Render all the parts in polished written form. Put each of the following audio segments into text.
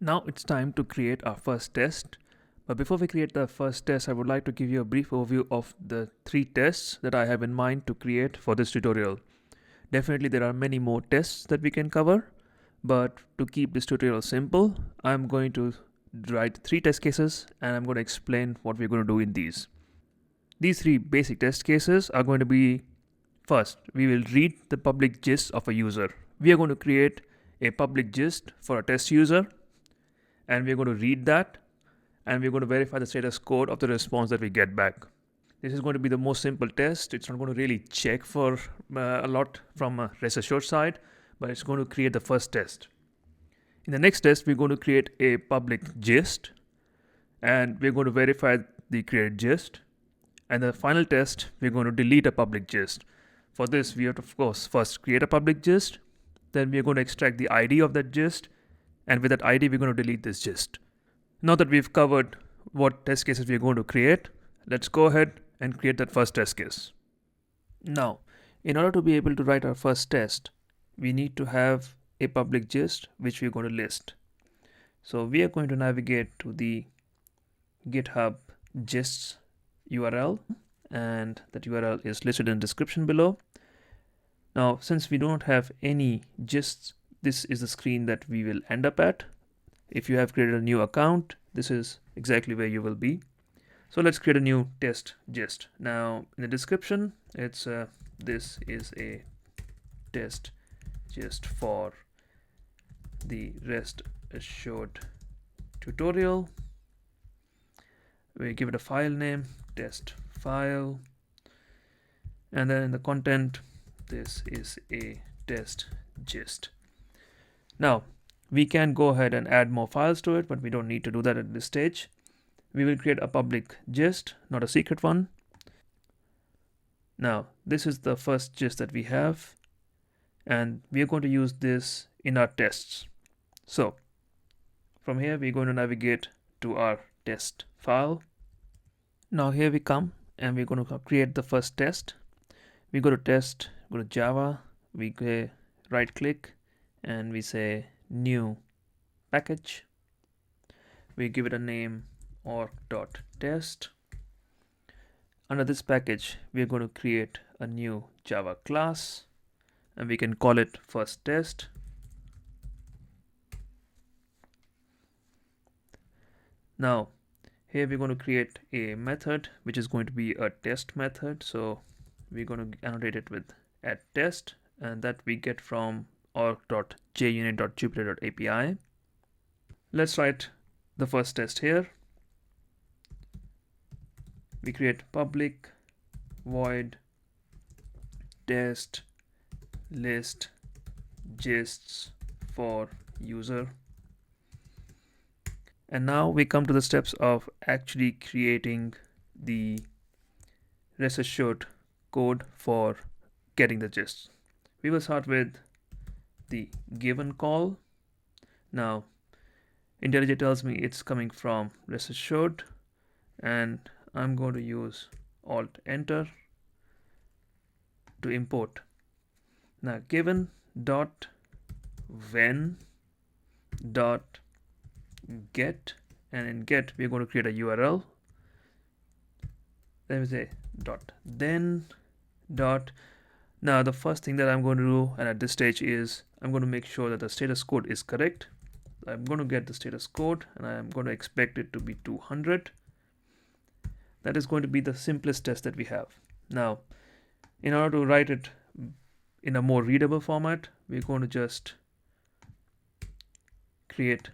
Now it's time to create our first test. But before we create the first test, I would like to give you a brief overview of the 3 tests that I have in mind to create for this tutorial. Definitely there are many more tests that we can cover, but to keep this tutorial simple, I'm going to write 3 test cases and I'm going to explain what we're going to do in these. These 3 basic test cases are going to be: first, we will read the public gist of a user. We are going to create a public gist for a test user, and we're going to read that, and we're going to verify the status code of the response that we get back. This is going to be the most simple test. It's not going to really check for a lot from a rest assured side, but it's going to create the first test. In the next test, we're going to create a public gist, and we're going to verify the created gist. And the final test, we're going to delete a public gist. For this, we have to, of course, first create a public gist. Then we're going to extract the ID of that gist. And with that ID, we're going to delete this gist. Now that we've covered what test cases we're going to create, let's go ahead and create that first test case. Now, in order to be able to write our first test, we need to have a public gist which we're going to list. So we are going to navigate to the GitHub gists URL, and that URL is listed in the description below. Now, since we don't have any gists, this is the screen that we will end up at. If you have created a new account, this is exactly where you will be. So let's create a new test gist. Now in the description, it's this is a test gist for the rest assured tutorial. We give it a file name, test file, and then in the content, this is a test gist. Now we can go ahead and add more files to it, but we don't need to do that at this stage. We will create a public gist, not a secret one. Now this is the first gist that we have, and we are going to use this in our tests. So from here, we're going to navigate to our test file. Now here we come, and we're going to create the first test. We go to test, go to Java, we go right click, and we say new package. We give it a name org.test. Under this package, we are going to create a new Java class, and we can call it first test. Now here we're going to create a method which is going to be a test method. So we're going to annotate it with @test, and that we get from org.JUnit.jupyter.api. Let's write the first test here. We create public void test list gists for user. And now we come to the steps of actually creating the rest assured code for getting the gist. We will start with the given call. Now IntelliJ tells me it's coming from rest assured, and I'm going to use Alt Enter to import. Now given dot when dot get, and in get we're going to create a URL. Let me say dot then dot. Now the first thing that I'm going to do, and at this stage, is I'm going to make sure that the status code is correct. I'm going to get the status code, and I'm going to expect it to be 200. That is going to be the simplest test that we have. Now in order to write it in a more readable format, we're going to just create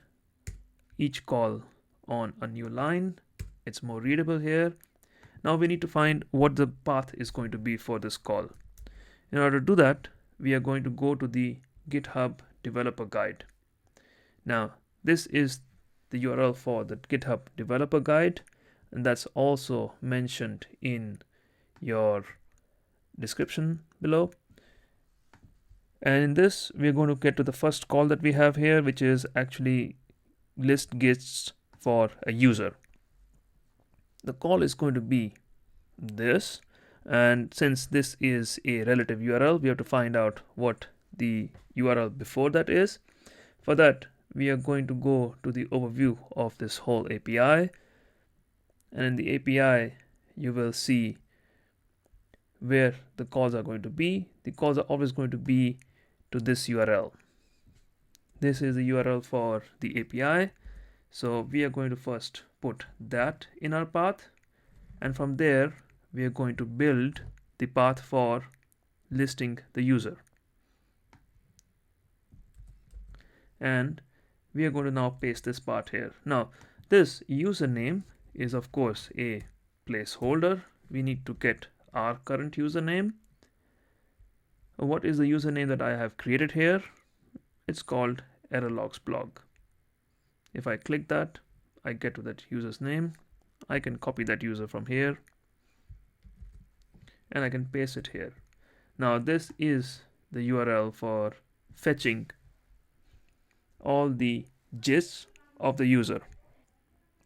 each call on a new line. It's more readable here. Now we need to find what the path is going to be for this call. In order to do that, we are going to go to the GitHub developer guide. Now this is the URL for the GitHub developer guide, and that's also mentioned in your description below. And in this, we're going to get to the first call that we have here, which is actually list gists for a user. The call is going to be this, and since this is a relative URL, we have to find out what the URL before that is. For that, we are going to go to the overview of this whole API, and in the API you will see where the calls are going to be. The calls are always going to be to this URL. This is the URL for the API. So we are going to first put that in our path, and from there we are going to build the path for listing the user. And we are going to now paste this part here. Now this username is of course a placeholder. We need to get our current username. What is the username that I have created here? It's called errorlogs blog. If I click that, I get to that user's name. I can copy that user from here and I can paste it here. Now this is the URL for fetching all the gists of the user.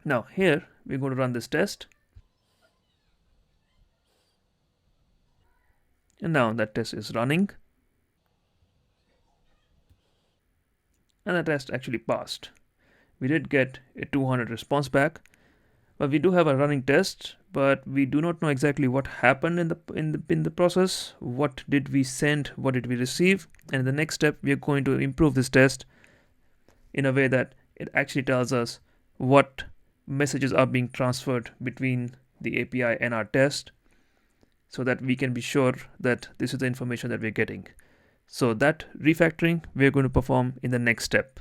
Now here we're going to run this test, and now that test is running, and the test actually passed. We did get a 200 response back, but we do have a running test, but we do not know exactly what happened in the process. What did we send? What did we receive? And in the next step, we are going to improve this test in a way that it actually tells us what messages are being transferred between the API and our test, so that we can be sure that this is the information that we're getting. So that refactoring we're going to perform in the next step.